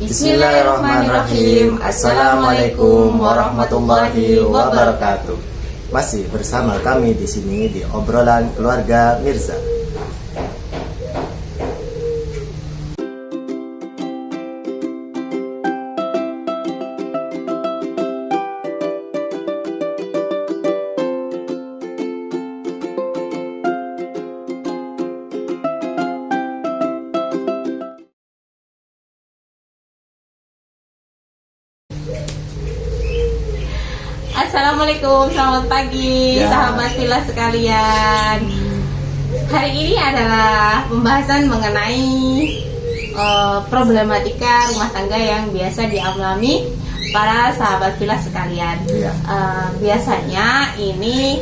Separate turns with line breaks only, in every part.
Bismillahirrahmanirrahim. Assalamualaikum warahmatullahi wabarakatuh. Masih bersama kami di sini di obrolan keluarga Mirza.
Assalamualaikum, selamat pagi sahabat villa sekalian. Hari ini adalah pembahasan mengenai problematika rumah tangga yang biasa dialami para sahabat villa sekalian. Biasanya ini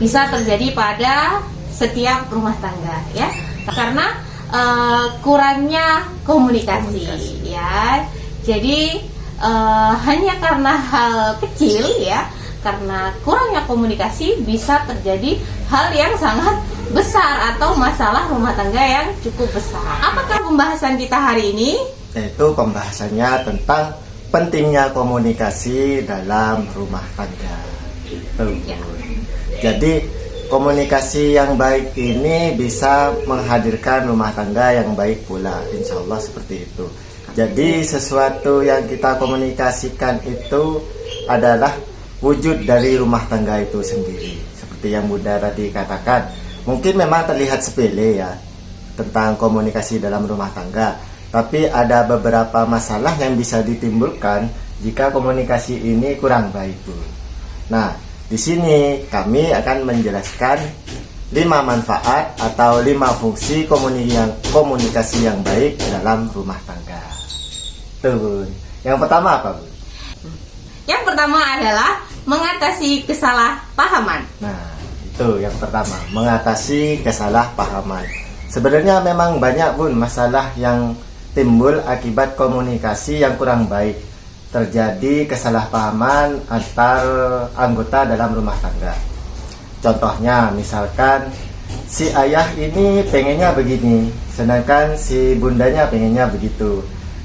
bisa terjadi pada setiap rumah tangga, ya, karena kurangnya komunikasi. Ya. Jadi hanya karena hal kecil, ya, karena kurangnya komunikasi bisa terjadi hal yang sangat besar atau masalah rumah tangga yang cukup besar. Apakah pembahasan kita hari ini?
Yaitu pembahasannya tentang pentingnya komunikasi dalam rumah tangga. Jadi komunikasi yang baik ini bisa menghadirkan rumah tangga yang baik pula, insya Allah seperti itu. Jadi sesuatu yang kita komunikasikan itu adalah wujud dari rumah tangga itu sendiri. Seperti yang Bunda tadi katakan, mungkin memang terlihat sepele ya tentang komunikasi dalam rumah tangga, tapi ada beberapa masalah yang bisa ditimbulkan jika komunikasi ini kurang baik, Bu. Nah, di sini kami akan menjelaskan 5 manfaat atau 5 fungsi komunikasi yang baik dalam rumah tangga. Tuh, yang pertama apa, Bu?
Yang pertama adalah mengatasi kesalahpahaman.
Nah, itu yang pertama, mengatasi kesalahpahaman. Sebenarnya memang banyak, Bun, masalah yang timbul akibat komunikasi yang kurang baik. Terjadi kesalahpahaman antar anggota dalam rumah tangga. Contohnya, misalkan si ayah ini pengennya begini, sedangkan si bundanya pengennya begitu.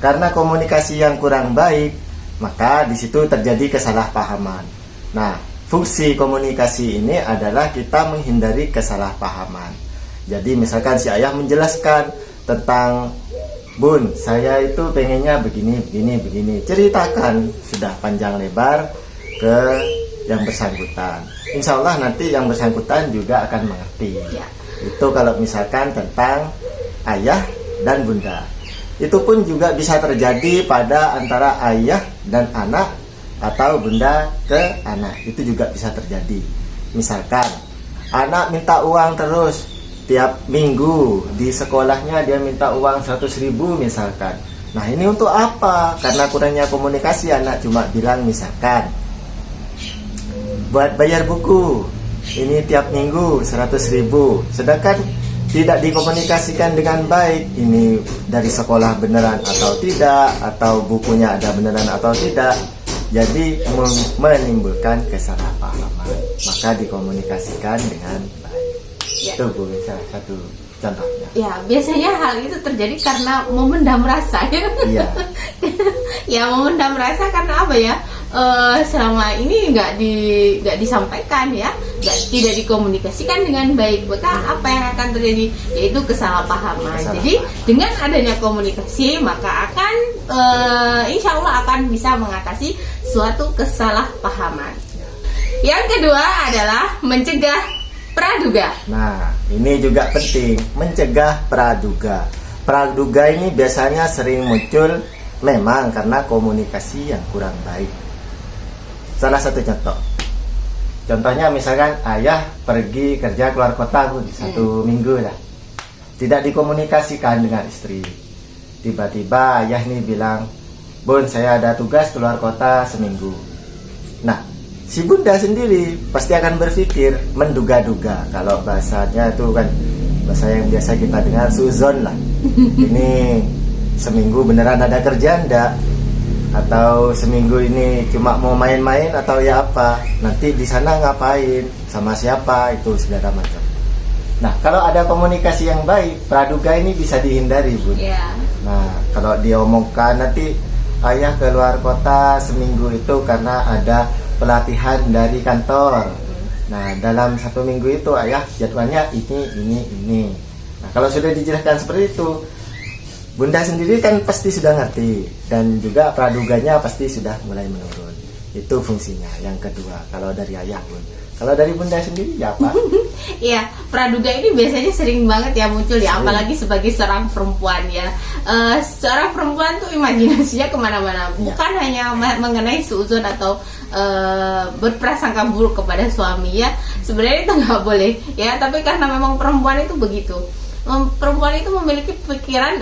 Karena komunikasi yang kurang baik, maka di situ terjadi kesalahpahaman. Nah, fungsi komunikasi ini adalah kita menghindari kesalahpahaman. Jadi misalkan si ayah menjelaskan tentang, Bun, saya itu pengennya begini, begini, begini. Ceritakan sudah panjang lebar ke yang bersangkutan. Insya Allah nanti yang bersangkutan juga akan mengerti. Itu kalau misalkan tentang ayah dan bunda. Itu pun juga bisa terjadi pada antara ayah dan anak atau bunda ke anak. Itu juga bisa terjadi. Misalkan anak minta uang terus tiap minggu di sekolahnya, dia minta uang 100.000 misalkan. Nah, ini untuk apa? Karena kurangnya komunikasi, anak cuma bilang misalkan buat bayar buku ini tiap minggu 100.000, sedangkan tidak dikomunikasikan dengan baik, ini dari sekolah beneran atau tidak, atau bukunya ada beneran atau tidak, jadi menimbulkan kesalahpahaman. Maka dikomunikasikan dengan baik. Itu, Bu, salah satu contohnya.
Ya, biasanya hal itu terjadi karena memendam rasa, ya.
Iya.
Ya, memendam rasa karena apa ya? Selama ini nggak disampaikan, ya, tidak dikomunikasikan dengan baik, maka apa yang akan terjadi, yaitu kesalahpahaman. Jadi dengan adanya komunikasi, maka akan insya Allah akan bisa mengatasi suatu kesalahpahaman. Yang kedua adalah mencegah praduga.
Nah, ini juga penting, mencegah praduga. Praduga ini biasanya sering muncul memang karena komunikasi yang kurang baik. Salah satu contohnya misalkan ayah pergi kerja keluar kota, Bun, 1 minggu lah, tidak dikomunikasikan dengan istri. Tiba-tiba ayah ini bilang, Bun, saya ada tugas keluar kota seminggu. Nah, si bunda sendiri pasti akan berpikir, menduga-duga. Kalau bahasanya itu kan bahasa yang biasa kita dengar, suzon lah. Ini seminggu beneran ada kerjaan enggak? Atau seminggu ini cuma mau main-main atau ya apa? Nanti di sana ngapain? Sama siapa? Itu segala macam. Nah, kalau ada komunikasi yang baik, praduga ini bisa dihindari, Bun.
Yeah.
Nah, Kalau diomongkan nanti ayah keluar kota seminggu itu karena ada pelatihan dari kantor. Nah, dalam 1 minggu itu ayah jadwalnya ini. Nah, kalau sudah dijelaskan seperti itu, bunda sendiri kan pasti sudah ngerti, dan juga praduganya pasti sudah mulai menurun. Itu fungsinya yang kedua kalau dari ayah, Bun. Kalau dari bunda sendiri ya apa?
Iya, praduga ini biasanya sering banget ya muncul ya,
Sering.
apalagi sebagai seorang perempuan ya. Seorang perempuan tuh imajinasinya kemana-mana, bukan hanya mengenai suuzon atau berprasangka buruk kepada suami ya. Sebenarnya itu nggak boleh ya, tapi karena memang perempuan itu begitu. Perempuan itu memiliki pikiran,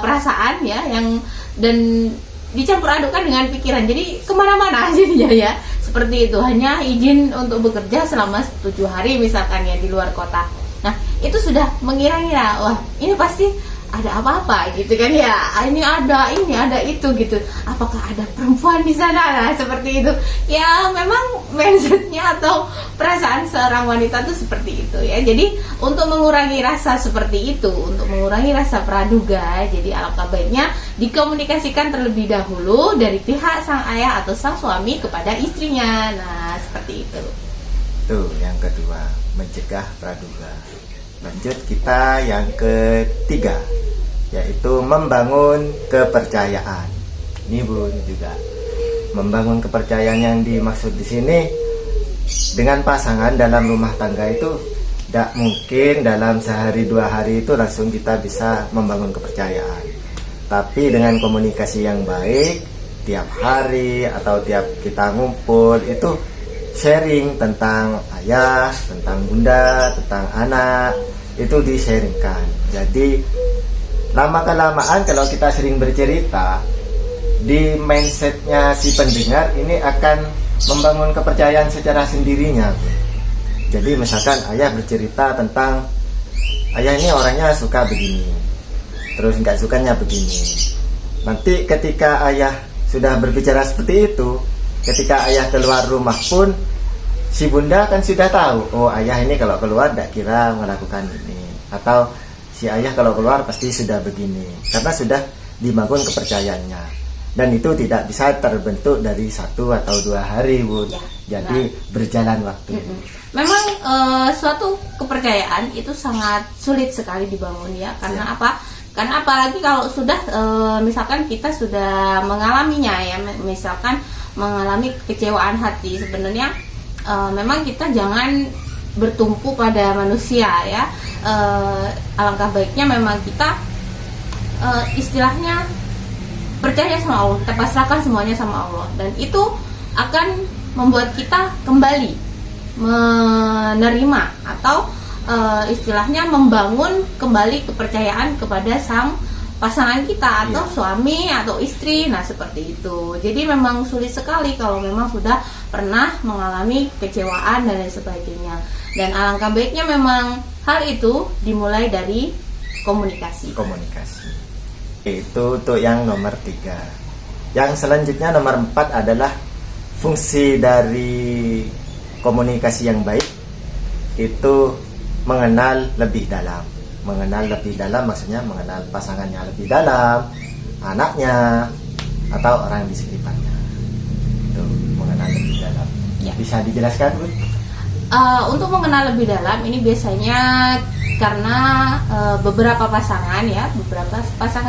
perasaan ya, yang dan dicampur adukan dengan pikiran, jadi kemana-mana jadinya ya. Seperti itu, hanya izin untuk bekerja selama 7 hari misalkan ya di luar kota. Nah, itu sudah mengira-ngira, wah ini pasti ada apa-apa gitu kan ya. Ini ada itu gitu. Apakah ada perempuan di sana? Nah, seperti itu. Ya, memang mindsetnya atau perasaan seorang wanita itu seperti itu ya. Jadi, untuk mengurangi rasa seperti itu, untuk mengurangi rasa praduga, jadi alangkah baiknya dikomunikasikan terlebih dahulu dari pihak sang ayah atau sang suami kepada istrinya. Nah, seperti itu.
Tuh, yang kedua, mencegah praduga. Lanjut kita yang ketiga, yaitu membangun kepercayaan. Ini Bun juga membangun kepercayaan yang dimaksud di sini dengan pasangan dalam rumah tangga itu tidak mungkin dalam sehari 2 hari itu langsung kita bisa membangun kepercayaan. Tapi dengan komunikasi yang baik, tiap hari atau tiap kita ngumpul itu sharing tentang ayah, tentang bunda, tentang anak, itu di-sharingkan. Jadi lama-kelamaan kalau kita sering bercerita, di mindsetnya si pendengar ini akan membangun kepercayaan secara sendirinya. Jadi misalkan ayah bercerita tentang ayah ini orangnya suka begini, terus nggak sukanya begini. Nanti ketika ayah sudah berbicara seperti itu, ketika ayah keluar rumah pun si bunda kan sudah tahu, oh ayah ini kalau keluar tidak kira melakukan ini, atau si ayah kalau keluar pasti sudah begini, karena sudah dibangun kepercayaannya. Dan itu tidak bisa terbentuk dari 1 atau 2 hari, Bun.
Ya,
jadi berjalan waktu.
Memang suatu kepercayaan itu sangat sulit sekali dibangun ya, karena apa? Karena apalagi kalau sudah misalkan kita sudah mengalaminya ya, misalkan mengalami kekecewaan hati, sebenarnya memang kita jangan bertumpu pada manusia ya. Alangkah baiknya memang kita istilahnya percaya sama Allah, kita pasrahkan semuanya sama Allah, dan itu akan membuat kita kembali menerima atau istilahnya membangun kembali kepercayaan kepada sang pasangan kita atau suami atau istri. Nah, seperti itu. Jadi memang sulit sekali kalau memang sudah pernah mengalami kekecewaan dan lain sebagainya. Dan alangkah baiknya memang hal itu dimulai dari komunikasi.
Itu untuk yang nomor 3. Yang selanjutnya nomor 4 adalah fungsi dari komunikasi yang baik itu mengenal lebih dalam. Mengenal lebih dalam maksudnya mengenal pasangannya lebih dalam, anaknya, atau orang di sekitarnya. Itu mengenal lebih dalam.
Ya.
Bisa dijelaskan, Bu?
Untuk mengenal lebih dalam ini biasanya karena beberapa pasangan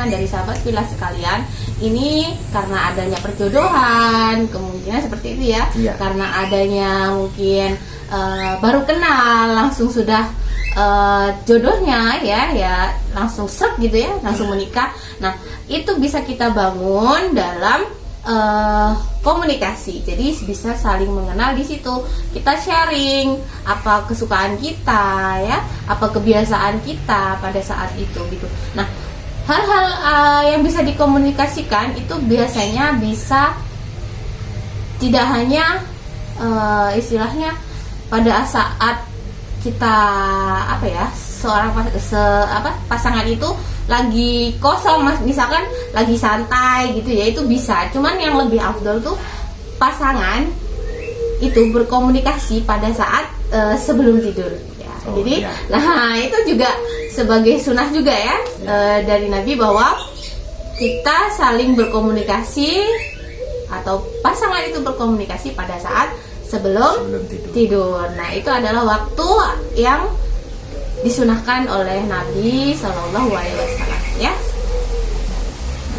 dari sahabat villa sekalian ini karena adanya perjodohan, kemungkinan seperti itu ya. Karena adanya mungkin baru kenal langsung sudah jodohnya ya langsung srek gitu ya, langsung menikah. Nah, itu bisa kita bangun dalam komunikasi. Jadi bisa saling mengenal di situ. Kita sharing apa kesukaan kita ya, apa kebiasaan kita pada saat itu gitu. Nah, hal-hal yang bisa dikomunikasikan itu biasanya bisa tidak hanya istilahnya pada saat kita seorang pasangan itu lagi kosong, misalkan lagi santai gitu ya, itu bisa. Cuman yang lebih afdol tuh pasangan itu berkomunikasi pada saat sebelum tidur ya. Jadi nah itu juga sebagai sunnah juga ya dari Nabi bahwa kita saling berkomunikasi atau pasangan itu berkomunikasi pada saat sebelum tidur. Nah, itu adalah waktu yang disunahkan oleh Nabi Shallallahu Alaihi Wasallam, ya.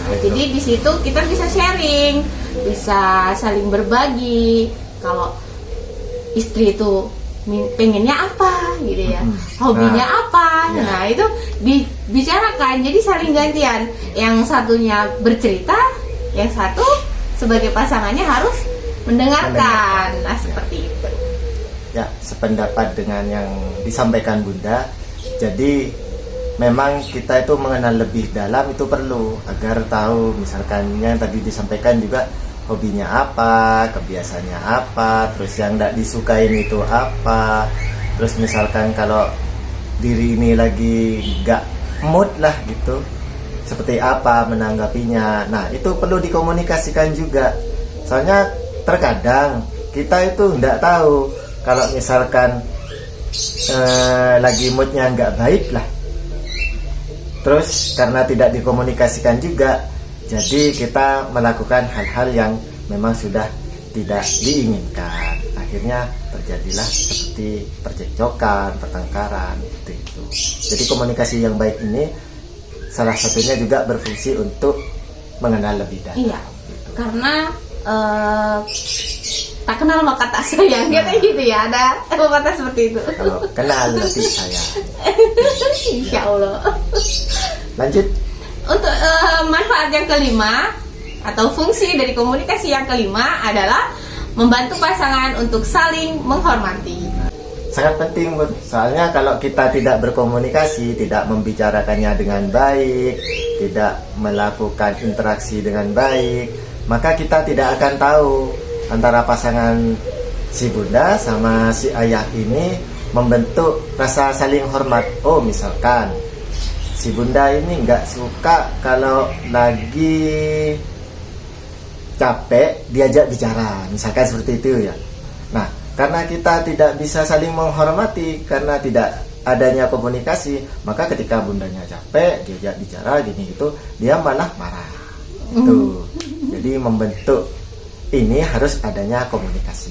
Nah, jadi di situ kita bisa sharing, bisa saling berbagi. Kalau istri itu pengennya apa, gitu ya, hobinya apa. Nah, itu dibicarakan. Jadi saling gantian. Yang satunya bercerita, yang satu sebagai pasangannya harus mendengarkan. Nah, seperti itu.
Ya, sependapat dengan yang disampaikan Bunda. Jadi memang kita itu mengenal lebih dalam itu perlu agar tahu, misalkan yang tadi disampaikan juga hobinya apa, kebiasaannya apa, terus yang tidak disukain itu apa, terus misalkan kalau diri ini lagi gak mood lah gitu, seperti apa menanggapinya. Nah, itu perlu dikomunikasikan juga. Soalnya terkadang kita itu tidak tahu kalau misalkan lagi moodnya nggak baik lah, terus karena tidak dikomunikasikan juga, jadi kita melakukan hal-hal yang memang sudah tidak diinginkan. Akhirnya terjadilah seperti percekcokan, pertengkaran, itu. Jadi komunikasi yang baik ini salah satunya juga berfungsi untuk mengenal lebih dalam.
Iya, gitu. Karena tak kenal maka tak sayang, gitu ya, ada pepatah seperti itu.
Kalau kenal lebih sayang.
Insya Allah.
Lanjut.
Untuk manfaat yang kelima atau fungsi dari komunikasi yang kelima adalah membantu pasangan untuk saling menghormati.
Sangat penting, Bun. Soalnya kalau kita tidak berkomunikasi, tidak membicarakannya dengan baik, tidak melakukan interaksi dengan baik, maka kita tidak akan tahu antara pasangan si Bunda sama si ayah ini membentuk rasa saling hormat. Oh, misalkan si Bunda ini nggak suka kalau lagi capek diajak bicara, misalkan seperti itu ya. Nah, karena kita tidak bisa saling menghormati karena tidak adanya komunikasi, maka ketika Bundanya capek diajak bicara gini itu, dia malah marah. Tuh. Jadi membentuk ini harus adanya komunikasi.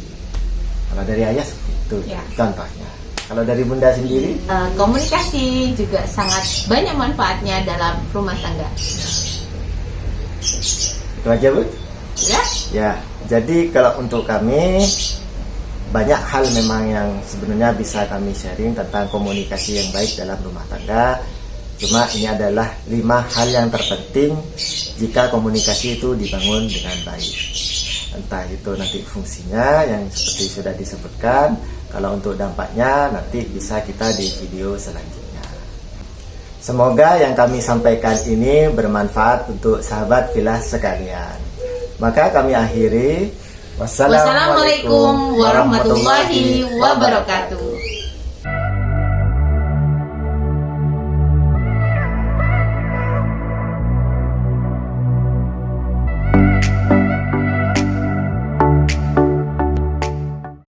Kalau dari ayah seperti itu ya, contohnya. Kalau dari Bunda sendiri?
Komunikasi juga sangat banyak manfaatnya dalam rumah tangga.
Itu aja, Bu?
Ya.
Ya, jadi kalau untuk kami banyak hal memang yang sebenarnya bisa kami sharing tentang komunikasi yang baik dalam rumah tangga. Cuma ini adalah 5 hal yang terpenting jika komunikasi itu dibangun dengan baik. Entah itu nanti fungsinya yang seperti sudah disebutkan. Kalau untuk dampaknya nanti bisa kita di video selanjutnya. Semoga yang kami sampaikan ini bermanfaat untuk sahabat Filah sekalian. Maka kami akhiri.
Wassalamualaikum warahmatullahi wabarakatuh.